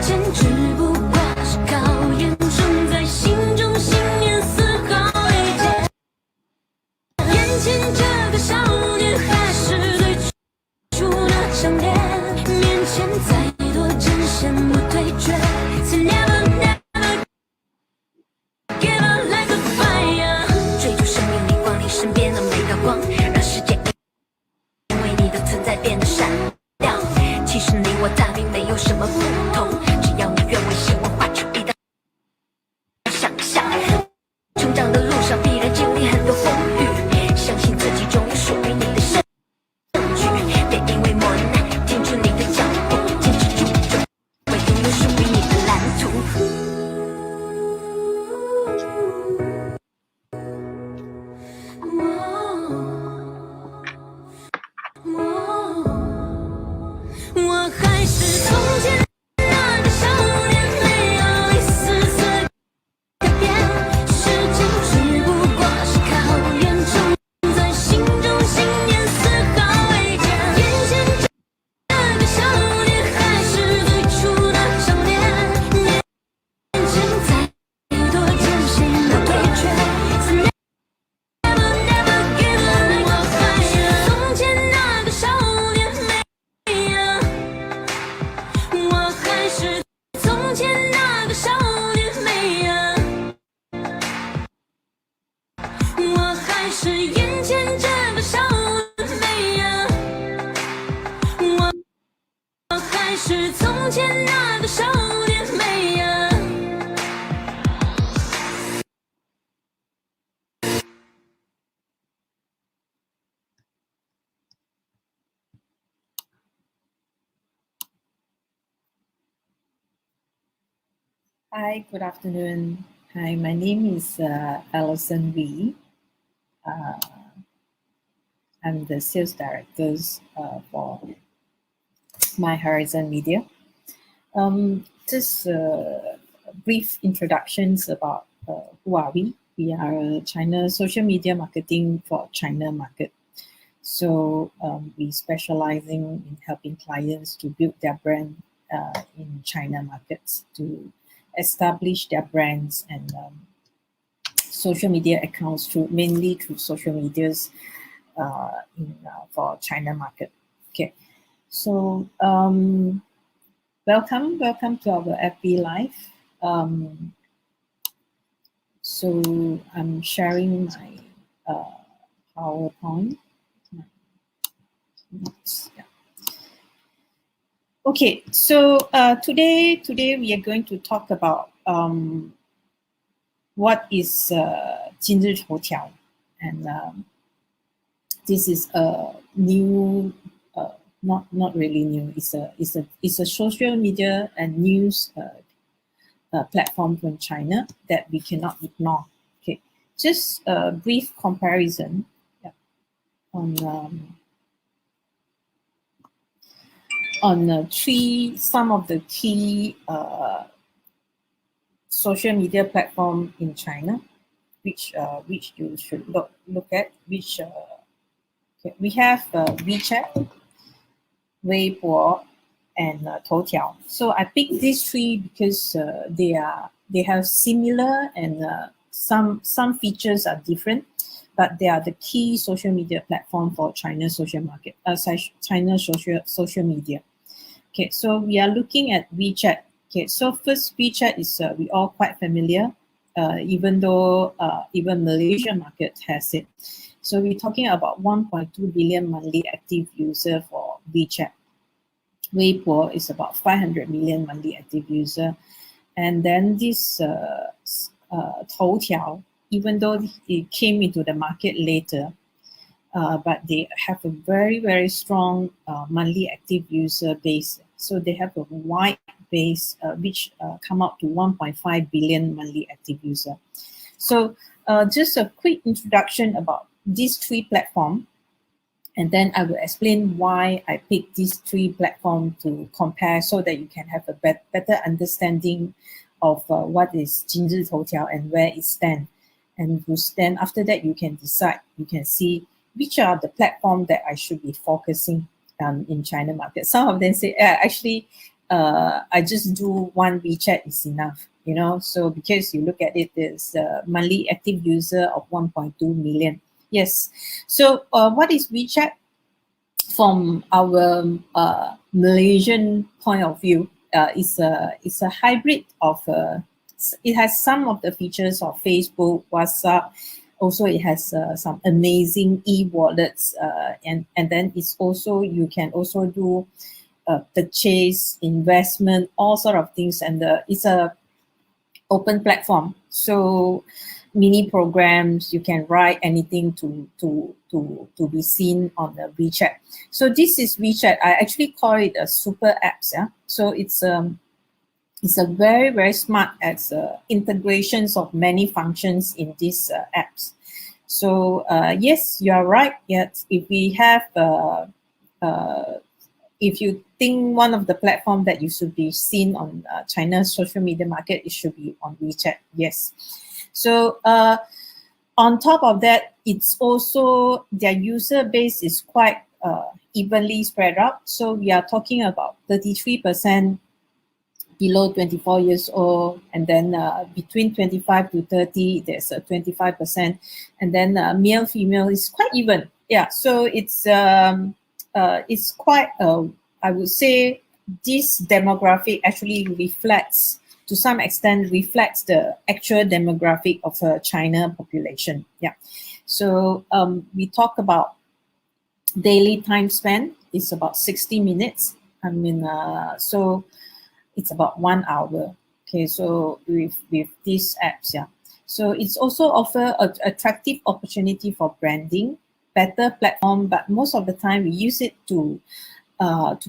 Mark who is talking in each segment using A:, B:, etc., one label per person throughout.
A: 前只不过是考验种在心中信念丝毫未减。眼前这个少年还是最初那张脸，面前再多真线不对决。So never never give up like a fire， 追逐生命里光，你身边的每道光，让世界因为你的存在变得闪亮。其实你我大并没有什么不同，只要你愿为希望画出一道想象。成长的路上必然经历很多风雨，相信自己终有属于你的胜局。别因为磨难停住你的脚步，坚持住，就会拥有属于你的蓝图。我还是从前那个少年，没有一丝丝改变。时间只不过是考验种在心中信念丝毫未减。眼前这个少年还是最初那张脸，面前再多艰辛的对决。So never never give up， 我还是从前那个少年，我还是从前那个少年，我还是眼前这个少年，我还是从前那个少年。
B: Hi, good afternoon. Hi, my name is Alison Wee. I'm the sales director for My Horizon Media. Just brief introductions about who are we. We are a China social media marketing for China market. So we specializing in helping clients to build their brand in China markets, to establish their brands and social media accounts mainly through social medias for China market. Okay, so welcome to our FB Live. So I'm sharing my PowerPoint. Yeah. Okay, so today we are going to talk about what is 今日头条, and this is a new, not really new. It's a social media and news platform from China that we cannot ignore. Okay, just a brief comparison on some of the key social media platform in China, which you should look at. Okay, we have WeChat, Weibo, and Toutiao. So I picked these three because they have similar and some features are different, but they are the key social media platform for China social market, China social media. Okay, so we are looking at WeChat. Okay, so first WeChat is we all quite familiar, even though even Malaysia market has it. So we're talking about 1.2 billion monthly active user for WeChat. Weibo is about 500 million monthly active user. And then this Toutiao, even though it came into the market later, but they have a very, very strong monthly active user base. So they have a wide base, which come up to 1.5 billion monthly active user. So just a quick introduction about these three platforms. And then I will explain why I picked these three platforms to compare so that you can have a better understanding of what is 今日头条 and where it stands. And then after that, you can decide, you can see which are the platforms that I should be focusing in China market. Some of them say, actually, I just do one WeChat is enough, you know. So because you look at it, there's a monthly active user of 1.2 million. Yes. So what is WeChat? From our Malaysian point of view, it's a hybrid of. It has some of the features of Facebook, WhatsApp. Also, it has some amazing e-wallets, and then it's also you can also do purchase, investment, all sort of things, and it's a open platform. So mini programs, you can write anything to be seen on the WeChat. So this is WeChat. I actually call it a super apps. Yeah. So it's a very, very smart as integrations of many functions in these apps. So yes, you are right. Yes, if we have uh, if you think one of the platform that you should be seen on China's social media market, it should be on WeChat. Yes. So on top of that, it's also their user base is quite evenly spread out. So we are talking about 33% below 24 years old, and then between 25 to 30, there's a 25%, and then male, female is quite even. Yeah, so it's quite, I would say, this demographic actually reflects, to some extent, reflects the actual demographic of China population. Yeah, so we talk about daily time spent is about 60 minutes. I mean, so it's about 1 hour. Okay, so with these apps, yeah. So it's also offer an attractive opportunity for branding, better platform, but most of the time we use it to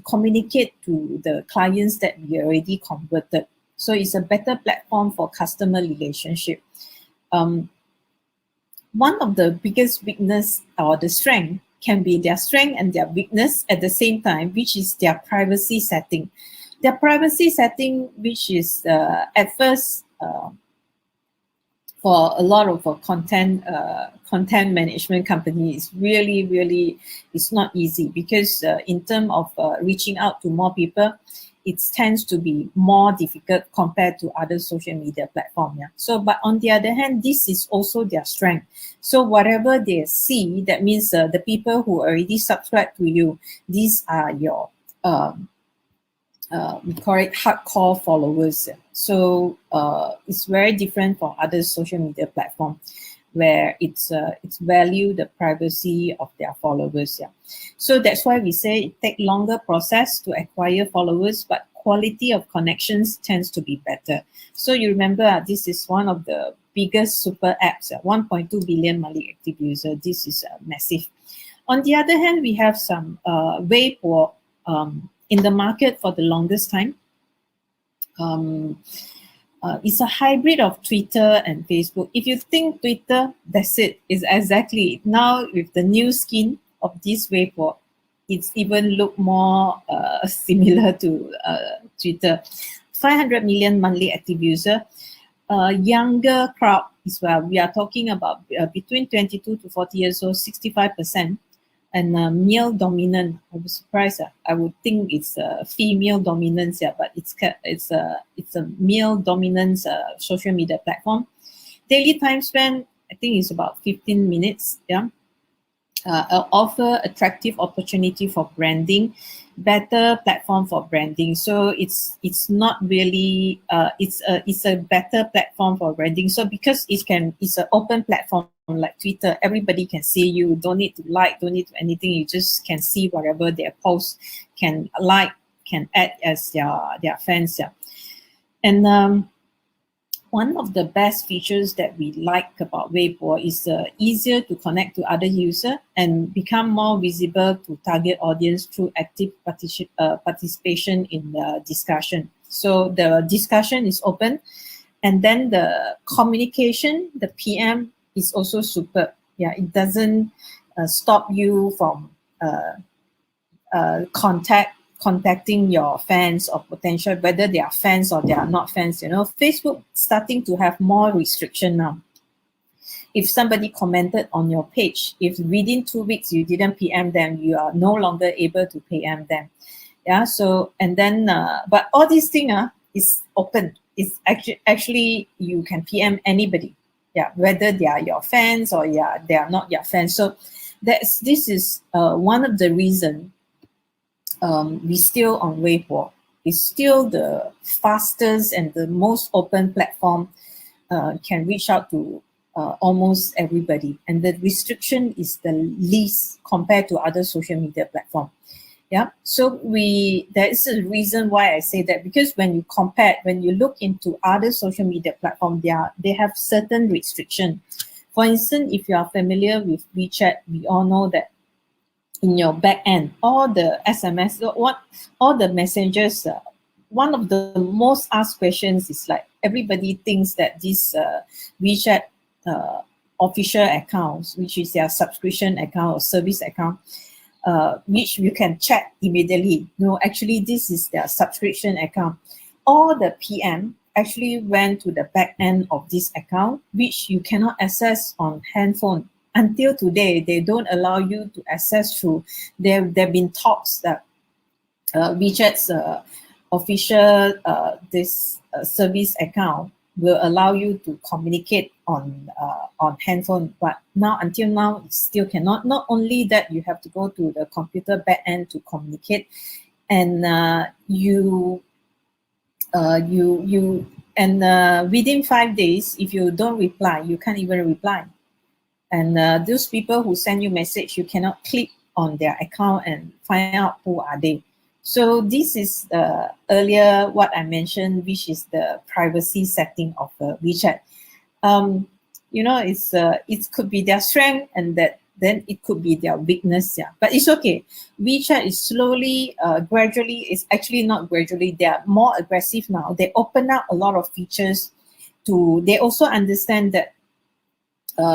B: communicate to the clients that we already converted. So it's a better platform for customer relationship. One of the biggest weakness or the strength can be their strength and their weakness at the same time, which is their privacy setting. Their privacy setting, which is at first for a lot of content management companies, really it's not easy, because in terms of reaching out to more people, it tends to be more difficult compared to other social media platforms. Yeah. So, but on the other hand, this is also their strength. So whatever they see, that means the people who already subscribe to you, these are your we call it hardcore followers. So it's very different from other social media platforms, where it's value the privacy of their followers. Yeah. So that's why we say it take longer process to acquire followers, but quality of connections tends to be better. So you remember, this is one of the biggest super apps, 1.2 billion monthly active user. This is massive. On the other hand, we have some Weibo in the market for the longest time. It's a hybrid of Twitter and Facebook. If you think Twitter, that's it. It's exactly it. Now with the new skin of this Weibo, it's even look more similar to Twitter. 500 million monthly active user. Younger crowd as well. We are talking about between 22 to 40 years old, 65%. And male dominant. I was surprised. I would think it's female dominance, yeah, but it's a male dominance social media platform. Daily time spent, I think, is about 15 minutes. Yeah, offer attractive opportunity for branding, better platform for branding. So it's not really it's a better platform for branding. So because it's an open platform like Twitter, everybody can see you. Don't need to like, don't need to anything. You just can see whatever their post, can like, can add as their fans. Yeah, and one of the best features that we like about Weibo is easier to connect to other users and become more visible to target audience through active participation in the discussion. So the discussion is open, and then the communication, the PM, is also superb. Yeah, it doesn't stop you from contacting your fans or potential, whether they are fans or they are not fans. You know, Facebook starting to have more restriction now. If somebody commented on your page, if within 2 weeks you didn't PM them, you are no longer able to PM them. Yeah, so and then but all these thing is open. It's actually you can PM anybody. Yeah, whether they are your fans or yeah they are not your fans. So this is one of the reason we still on Weibo. It's still the fastest and the most open platform, can reach out to almost everybody, and the restriction is the least compared to other social media platform. Yeah, so there is a reason why I say that, because when you look into other social media platform, they have certain restriction. For instance, if you are familiar with WeChat, we all know that in your back end, all the SMS, all the messages, one of the most asked questions is like everybody thinks that this WeChat official accounts, which is their subscription account or service account, which you can check immediately. No, actually, this is their subscription account. All the PM actually went to the back end of this account, which you cannot access on handphone. Until today, they don't allow you to access through. There've been talks that WeChat's official this service account will allow you to communicate on handphone, but until now it still cannot. Not only that, you have to go to the computer back end to communicate, and within 5 days, if you don't reply, you can't even reply. And those people who send you message, you cannot click on their account and find out who are they. So this is earlier what I mentioned, which is the privacy setting of WeChat. It could be their strength, and then it could be their weakness. Yeah, but it's okay. WeChat is slowly, gradually. It's actually not gradually. They are more aggressive now. They open up a lot of features. They also understand that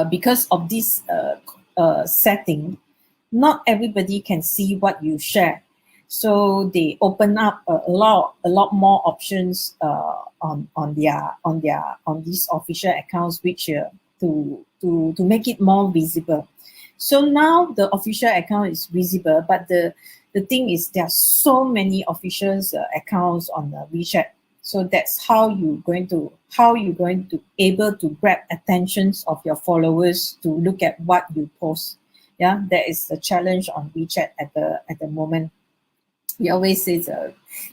B: because of this setting, not everybody can see what you share. So they open up a lot more options on these official accounts, which to make it more visible. So now the official account is visible, but the thing is there are so many official accounts on WeChat. So that's how you're going to able to grab attentions of your followers to look at what you post. Yeah, that is a challenge on WeChat at the moment. We always say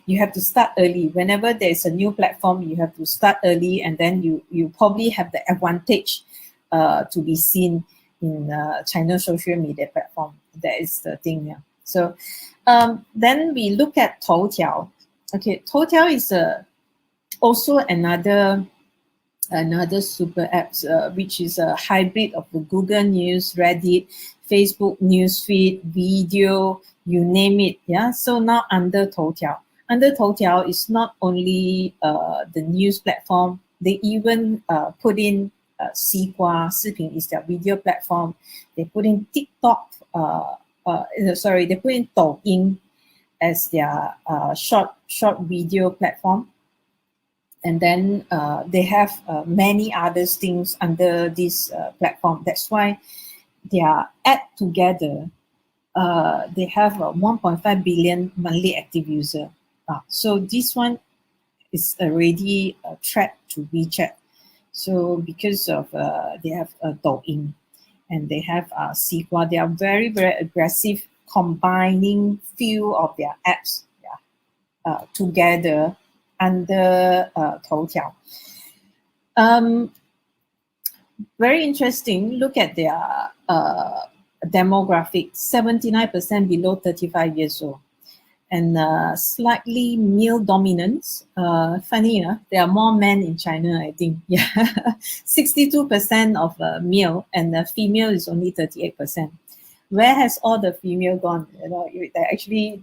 B: you have to start early. Whenever there's a new platform, you have to start early, and then you probably have the advantage to be seen in China social media platform. That is the thing. Yeah. So then we look at Toutiao. Okay, Toutiao is also another super apps, which is a hybrid of the Google News, Reddit, Facebook newsfeed, video, you name it. Yeah. So now under Toutiao. Under Toutiao is not only the news platform, they even put in Xihua, Siping is their video platform. They put in TikTok, they put in Douyin as their short video platform. And then they have many other things under this platform. That's why they are together. They have 1.5 billion monthly active user. So this one is already a threat to WeChat. So because of they have Douyin and they have Xihua, they are very, very aggressive, combining few of their apps together under Toutiao. Very interesting. Look at their demographic, 79% below 35 years old. And slightly male dominance. Funny, there are more men in China, I think. Yeah, 62% of male, and female is only 38%. Where has all the female gone? Actually,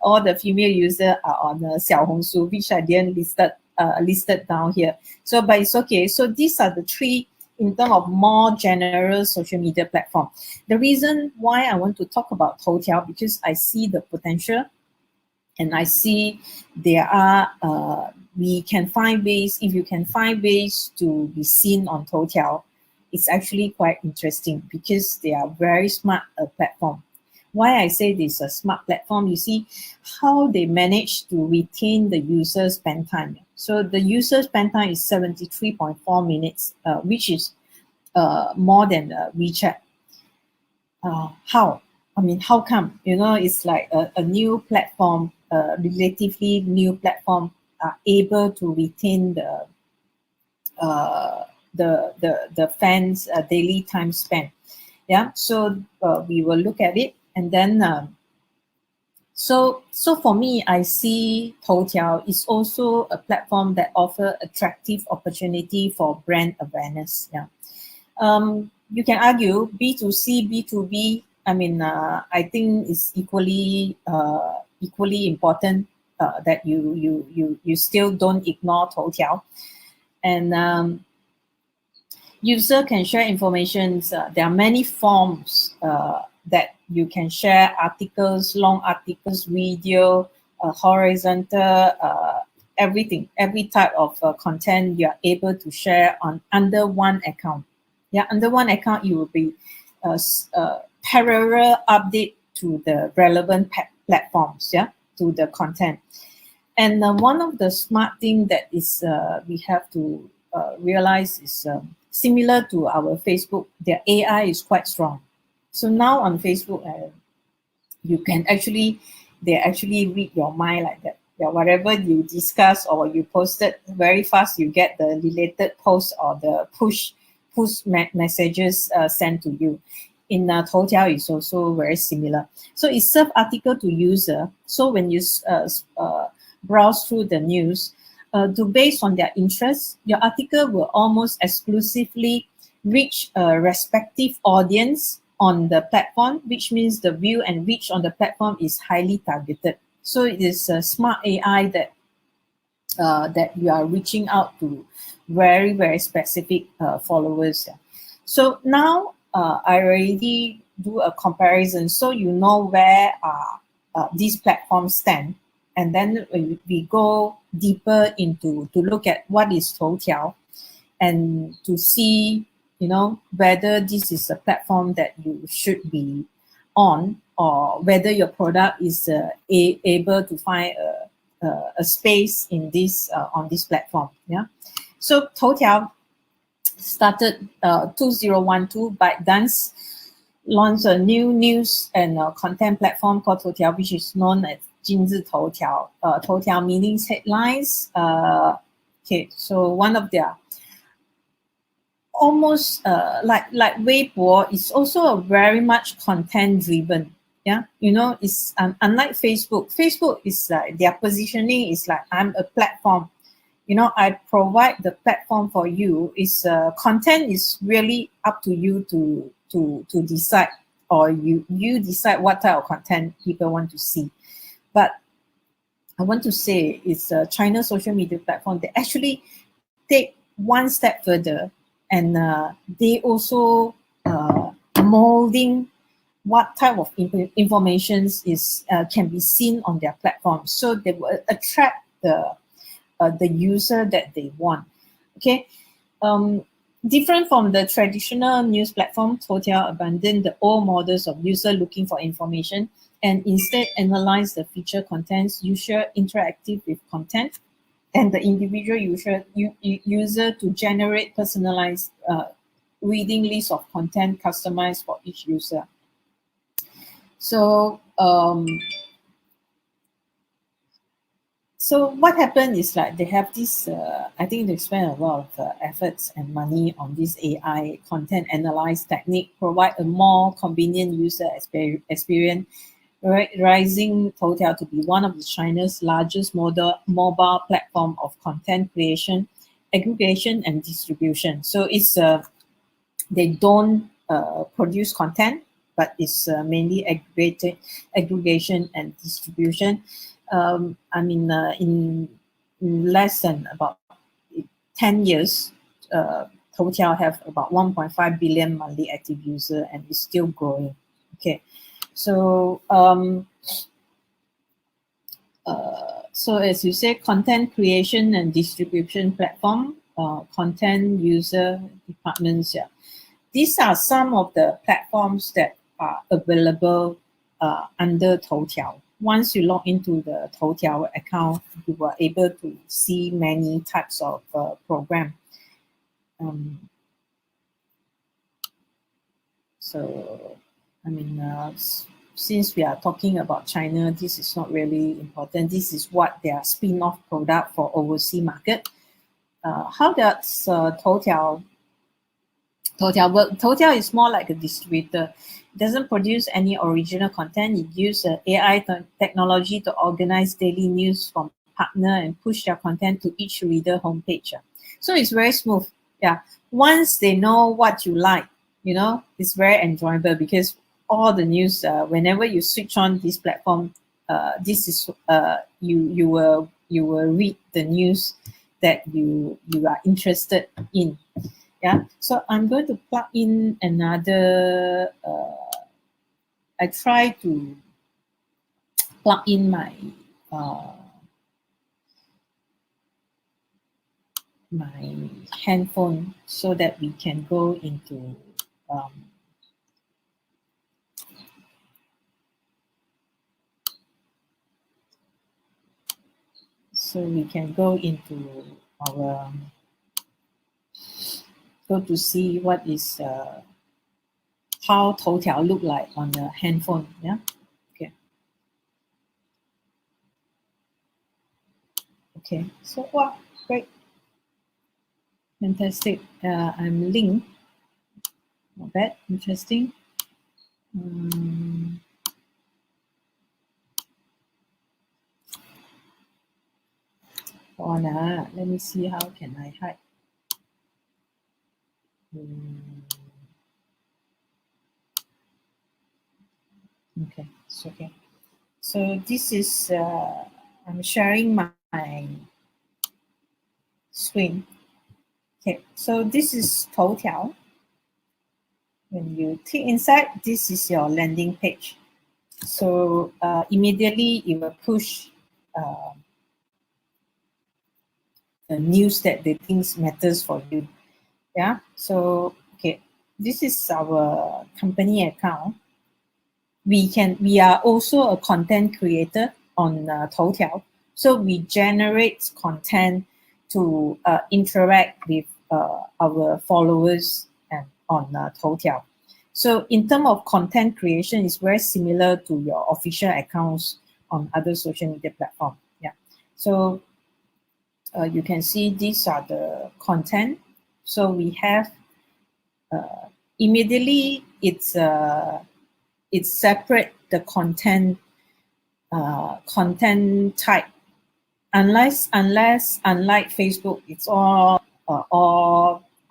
B: all the female users are on Xiaohongshu, which I didn't listed down here. So, but it's okay. So these are the three in terms of more general social media platform. The reason why I want to talk about Toutiao, because I see the potential, and I see there are we can find ways. If you can find ways to be seen on Toutiao, it's actually quite interesting because they are very smart platform. why I say this is a smart platform, you see how they manage to retain the user spend time. So the user spend time is 73.4 minutes, which is more than WeChat. How? I mean, how come? You know, it's like a new platform, relatively new platform, are able to retain uh, the fans' daily time spent. Yeah, so we will look at it, and then so for me, I see Toutiao is also a platform that offer attractive opportunity for brand awareness. Yeah, you can argue B2C, B2B. I mean, I think it's equally important that you still don't ignore Toutiao, and user can share information. There are many forms that you can share articles, long articles, video, horizontal, everything, every type of content you are able to share on under one account. Yeah, under one account, you will be parallel update to the relevant platforms. Yeah, to the content. And one of the smart thing that is we have to realize is similar to our Facebook. Their AI is quite strong. So now on Facebook, you can actually they actually read your mind like that. Yeah, whatever you discuss or you posted very fast, you get the related post or the push messages sent to you. In Toutiao is also very similar. So it serves article to user. So when you browse through the news, to based on their interests, your article will almost exclusively reach a respective audience on the platform, which means the view and reach on the platform is highly targeted. So it is a smart AI that you are reaching out to very specific followers. So now I already do a comparison, so you know where these platforms stand, and then we go deeper into to look at what is Toutiao, and to see, you know, whether this is a platform that you should be on, or whether your product is able to find a space in this on this platform. Yeah, so Toutiao started 2012. ByteDance launched a new news and content platform called Toutiao, which is known as 今日头条. Toutiao means headlines. Okay, so one of their almost like Weibo is also a very much content driven. Yeah, you know, it's unlike Facebook. Facebook is like their positioning is like, I'm a platform. You know, I provide the platform for you. Is content is really up to you to decide, or you decide what type of content people want to see. But I want to say it's a China social media platform. They actually take one step further, and they also molding what type of information is can be seen on their platform, so they will attract the user that they want. Okay, different from the traditional news platform, Toutiao abandoned the old models of user looking for information and instead analyze the feature contents, user interactive with content, and the individual user to generate personalized reading list of content customized for each user. So so what happened is like they have this, I think they spend a lot of efforts and money on this AI content analyze technique, provide a more convenient user experience, rising Toutiao to be one of China's largest mobile platform of content creation, aggregation, and distribution. So it's they don't produce content, but it's mainly aggregation and distribution. I mean, in less than about 10 years, Toutiao have about 1.5 billion monthly active user and is still growing. Okay, so so as you say, content creation and distribution platform, content user departments. Yeah, these are some of the platforms that are available under Toutiao. Once you log into the Toutiao account, you were able to see many types of program. So, I mean, since we are talking about China, this is not really important. This is what their spin-off product for overseas market. How does Toutiao work? Toutiao is more like a distributor. It doesn't produce any original content. It uses AI technology to organize daily news from partner and push their content to each reader homepage. So it's very smooth. Yeah. Once they know what you like, it's very enjoyable because all the news, whenever you switch on this platform, this is you will read the news that you are interested in. Yeah, so I'm going to plug in another. I try to plug in my my handphone so that we can go into our go to see what is how Toutiao look like on the handphone. Yeah. Okay. So wow, great, fantastic. I'm linked. Not bad. Interesting. Let me see how can I hide. Okay, it's okay. So this is I'm sharing my screen. Okay, so this is Toutiao. When you click inside, this is your landing page. So immediately it will push the news that they think matters for you. Yeah. So okay, this is our company account. We are also a content creator on Toutiao. So we generate content to interact with our followers and on Toutiao. So in terms of content creation, it's very similar to your official accounts on other social media platforms. Yeah. So you can see these are the content. So we have immediately it's separate the content type. Unlike Facebook, it's all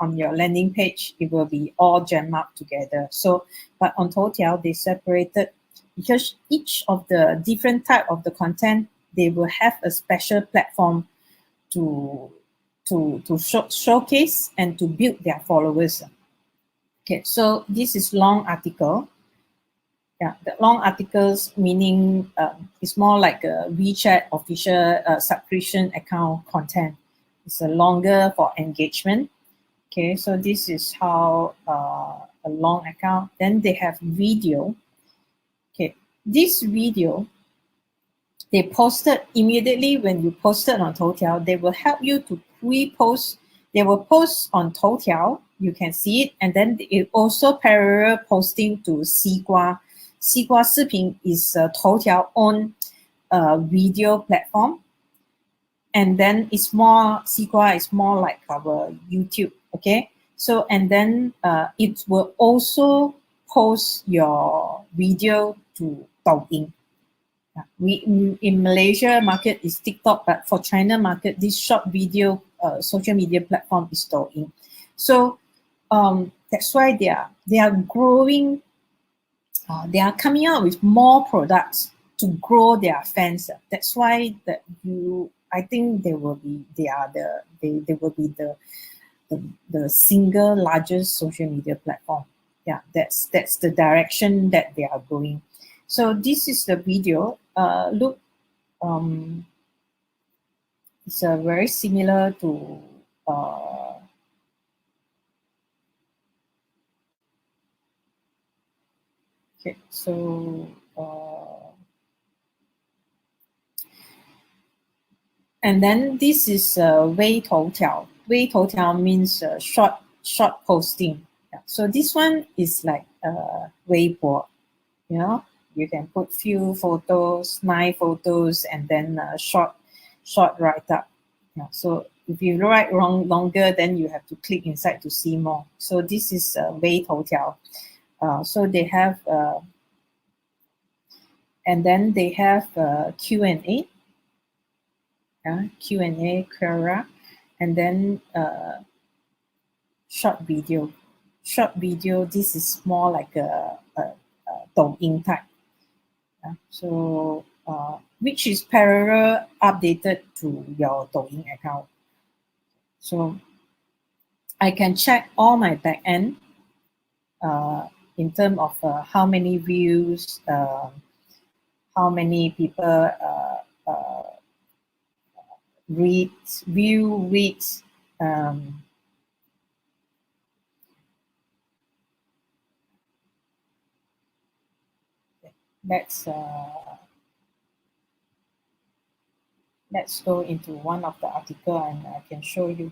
B: on your landing page. It will be all jammed up together. So, but on Toutiao, they separated because each of the different type of the content, they will have a special platform to showcase and to build their followers. Okay, so this is long article. Yeah, the long articles meaning it's more like a WeChat official subscription account content. It's a longer for engagement. Okay, so this is how a long account. Then they have video. Okay, this video, they posted immediately when you posted on Toutiao, they will help you to repost. They will post on Toutiao, you can see it, and then it also parallel posting to Sigua. Sigua Siping is Toutiao own video platform, and then Sigua is more like our YouTube. Okay, so and then it will also post your video to Douyin. In Malaysia market is TikTok, but for China market, this short video social media platform is Douyin. So that's why they are growing. They are coming out with more products to grow their fans. That's why I think they will be the single largest social media platform. Yeah, that's the direction that they are going. So this is the video. Look, it's very similar to okay. So and then this is Wei Toutiao. Wei Toutiao means short posting. Yeah. So this one is like Weibo. You know, you can put few photos, 9 photos, and then short write up. Yeah. So if you write longer, then you have to click inside to see more. So this is Wei Toutiao. So they have, and then they have Q&A, Q&A, Quora, and then short video. Short video, this is more like a Douyin type. So, which is parallel updated to your Douyin account. So, I can check all my backend in terms of how many views, how many people reads. Let's let's go into one of the article and I can show you.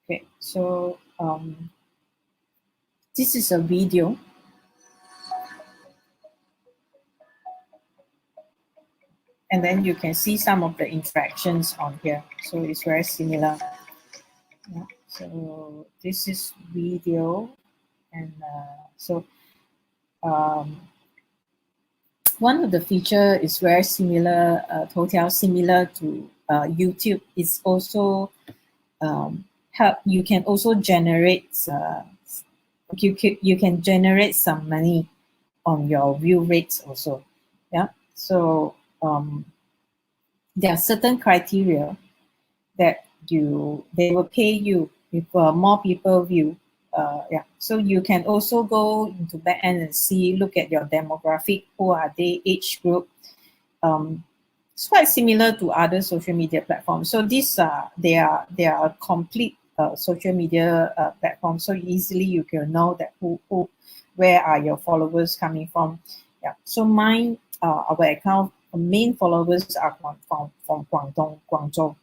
B: Okay, so this is a video. And then you can see some of the interactions on here. So it's very similar. Yeah. So this is video. And so one of the feature is very similar, Toutiao, similar to YouTube. It's also you can also generate, you can generate some money on your view rates also. Yeah. So there are certain criteria that they will pay you if more people view. Yeah, so you can also go into back end and see, look at your demographic, who are they, age group. It's quite similar to other social media platforms. So these are they are a complete social media platform. So easily you can know that where are your followers coming from. Yeah. So mine, our account main followers are from Guangdong, Guangzhou.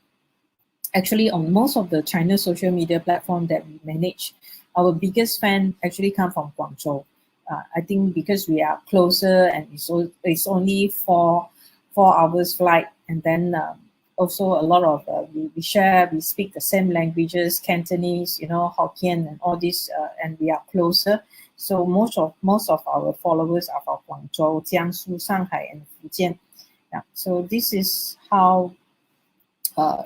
B: Actually, on most of the China social media platform that we manage, our biggest fan actually come from Guangzhou. I think because we are closer and it's only 4 hours flight, and then also a lot of we speak the same languages, Cantonese, Hokkien and all this, and we are closer. So most of our followers are from Guangzhou, Jiangsu, Shanghai, and Fujian. Yeah. So this is how.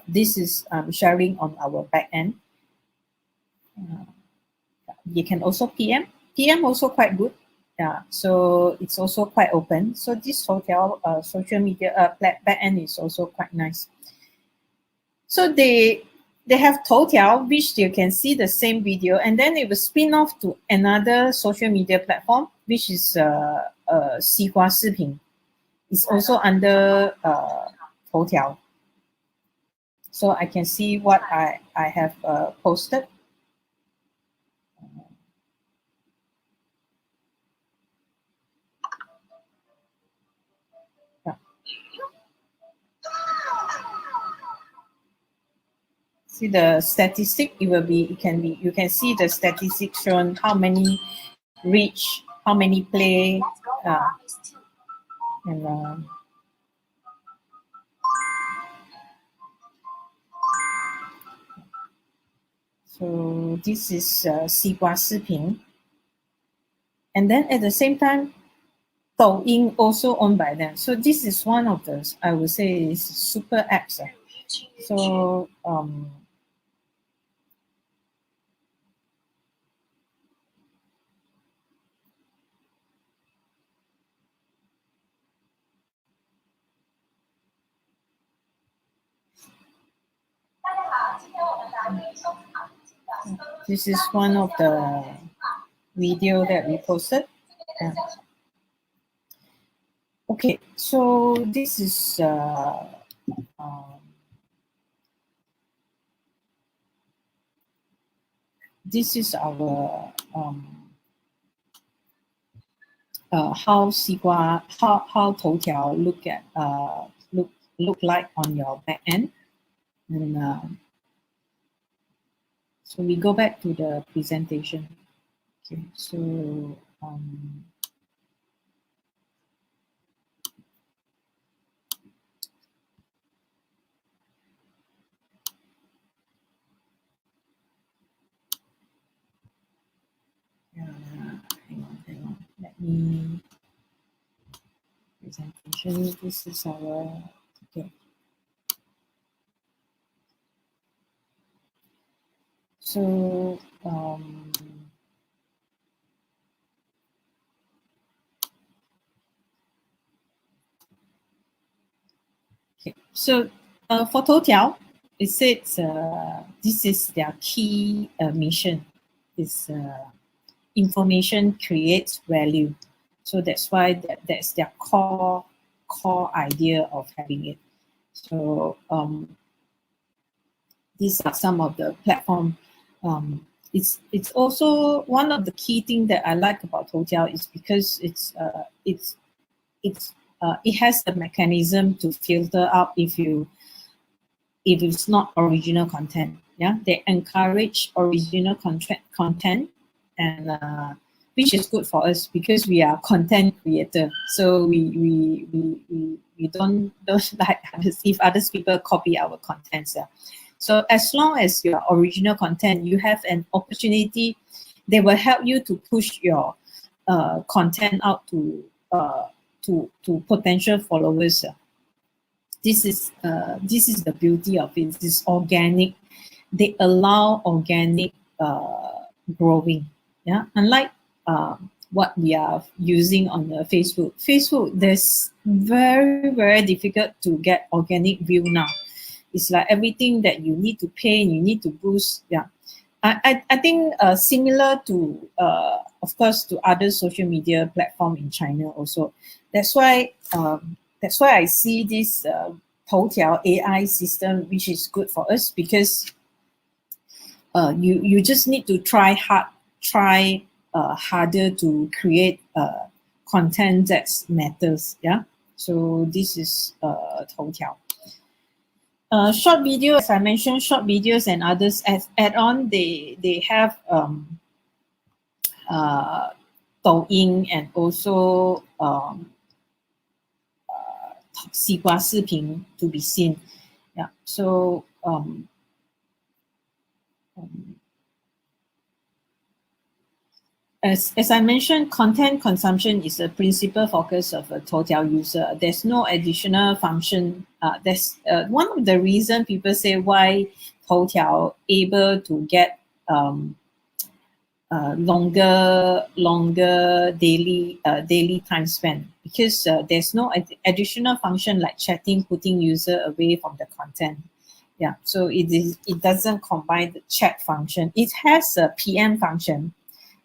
B: This is sharing on our back end. You can also PM. PM also quite good. Yeah, so it's also quite open. So this hotel social media back end is also quite nice. So they have Toutiao, which you can see the same video, and then it will spin off to another social media platform, which is Xihua Siping. It's also under Toutiao. So I can see what I have posted. Yeah. See the statistic. You can see the statistics shown how many reach, how many play, and so this is Xihua Siping. And then at the same time, Douyin also owned by them. So this is one of those, I would say, is super apps. So this is one of the video that we posted. Yeah. Okay, so this is this is our how how Toutiao look like on your back end. And so we go back to the presentation. Okay, so hang on. Let me presentation. This is our okay. So okay. So for Toutiao, it says this is their key mission. Is information creates value. So that's why that's their core idea of having it. So these are some of the platform. It's also one of the key things that I like about Toutiao is because it has the mechanism to filter out if it's not original content. Yeah, they encourage original content, and which is good for us because we are content creator. So we don't like others if others people copy our contents. Yeah. So as long as your original content, you have an opportunity, they will help you to push your content out to potential followers. This is the beauty of it. It's organic. They allow organic growing. Yeah, unlike what we are using on the Facebook. Facebook, there's very difficult to get organic view now. It's like everything that you need to pay and you need to boost. Yeah, I think similar to of course to other social media platform in China also. That's why I see this Toutiao AI system, which is good for us because you just need to try harder to create content that matters. Yeah. So this is Toutiao. Short video, as I mentioned, short videos and others as add-on, they have Douyin and also 西瓜视频 to be seen. Yeah. So as I mentioned, content consumption is a principal focus of a Toutiao user. There's no additional function. That's one of the reason people say why Toutiao able to get longer daily time spent because there's no additional function like chatting, putting user away from the content. Yeah, so it doesn't combine the chat function. It has a PM function,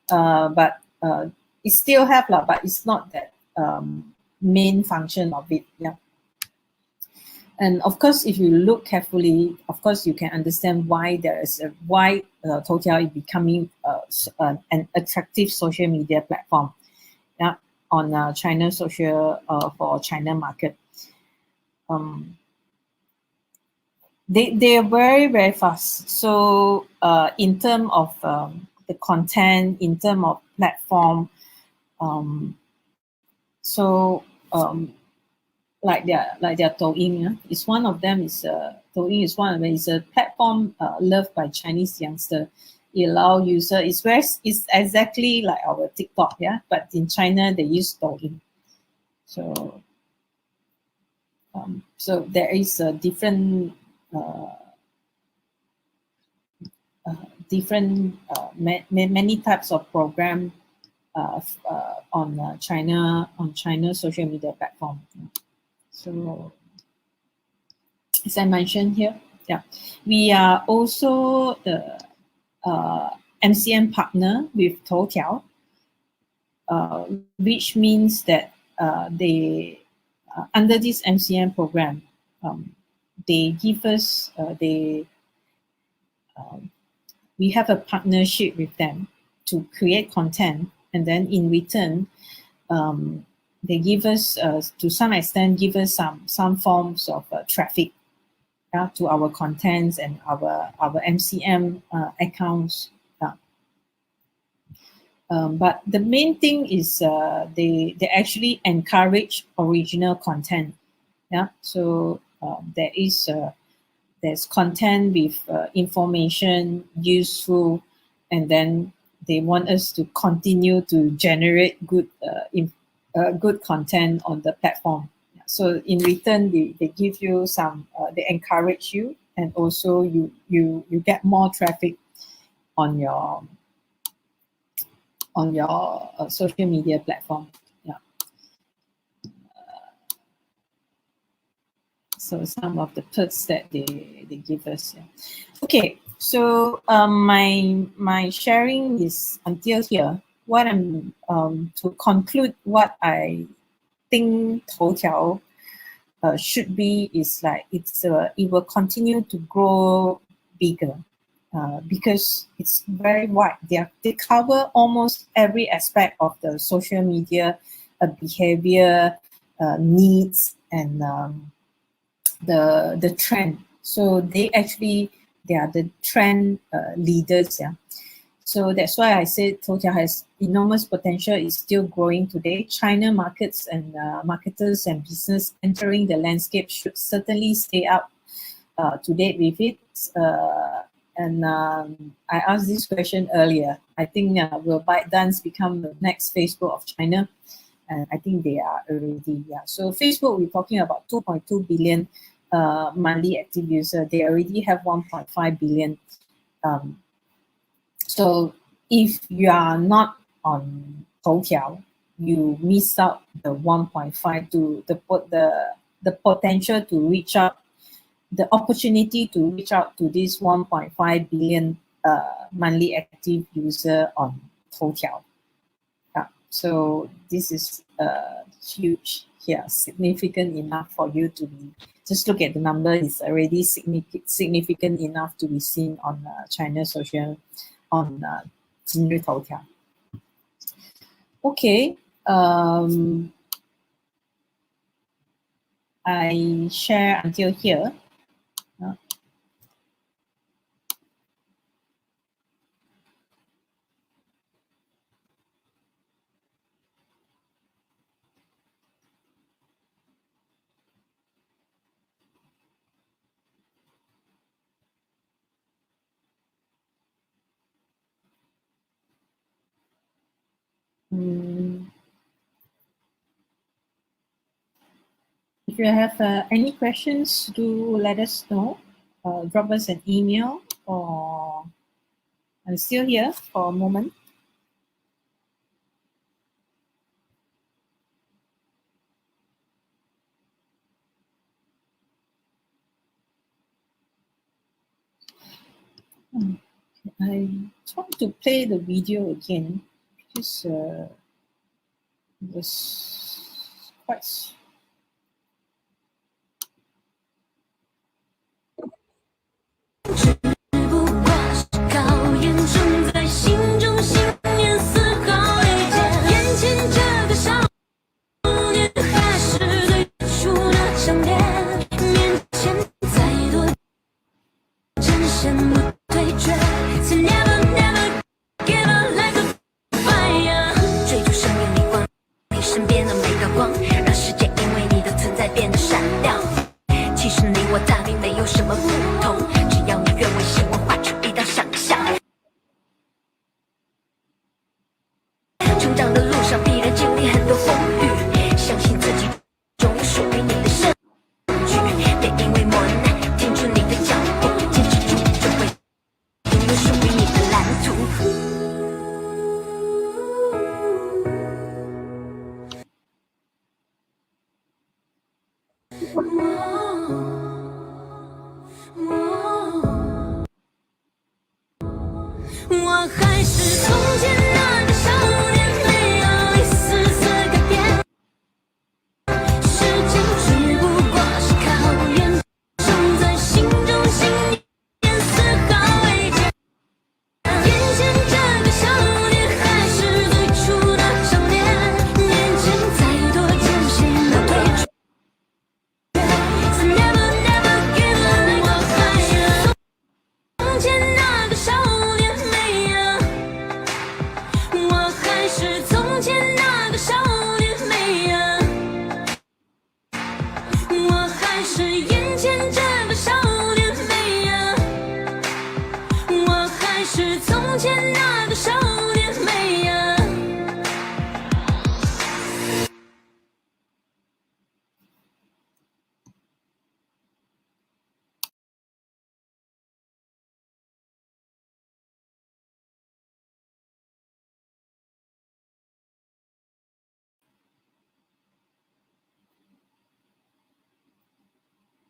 B: but it still have but it's not that main function of it. Yeah. And of course, if you look carefully, of course, you can understand why Toutiao is becoming an attractive social media platform, yeah, on China social for China market. They are very fast. So in terms of the content, in terms of platform, like their Douyin, yeah? It's one of them is Douyin is one of them. It's a platform loved by Chinese youngster. It allow user. It's exactly like our TikTok, yeah. But in China they use Douyin. So so there is a different many types of program on China social media platform. So as I mentioned here, yeah, we are also the MCN partner with Toutiao, which means that they under this MCN program, they give us we have a partnership with them to create content, and then in return, they give us, to some extent, give us some forms of traffic to our contents and our MCM accounts. But the main thing is they actually encourage original content. Yeah, so there's content with information, useful, and then they want us to continue to generate good content on the platform. So in return, they give you some, they encourage you, and also you get more traffic on your social media platform. Yeah. So some of the perks that they give us. Yeah. Okay, so my sharing is until here. What I'm to conclude, what I think Toutiao should be is like it will continue to grow bigger. Because it's very wide. They cover almost every aspect of the social media behavior, needs, and the trend. So they are the trend leaders. Yeah. So that's why I said Toutiao has enormous potential. It's still growing today. China markets and marketers and business entering the landscape should certainly stay up to date with it. And I asked this question earlier. I think will ByteDance become the next Facebook of China? And I think they are already. Yeah. So Facebook, we're talking about 2.2 billion monthly active users. They already have 1.5 billion. So if you are not on Toutiao, you miss out the 1.5 to the potential to reach out, the opportunity to reach out to this 1.5 billion monthly active user on Toutiao. Yeah. So this is huge, yeah, significant enough for you to be, just look at the number, it's already significant enough to be seen on China social, on Toutiao. Okay, I share until here. If you have any questions, do let us know. Drop us an email, or I'm still here for a moment. I try to play the video again because it was quite.
A: 从前那个少年美呀。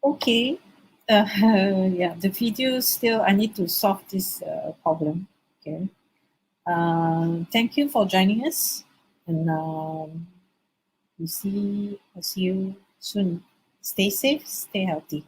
B: Okay. Yeah, the video still, I need to solve this problem. Okay. Thank you for joining us. And I'll see you soon. Stay safe, stay healthy.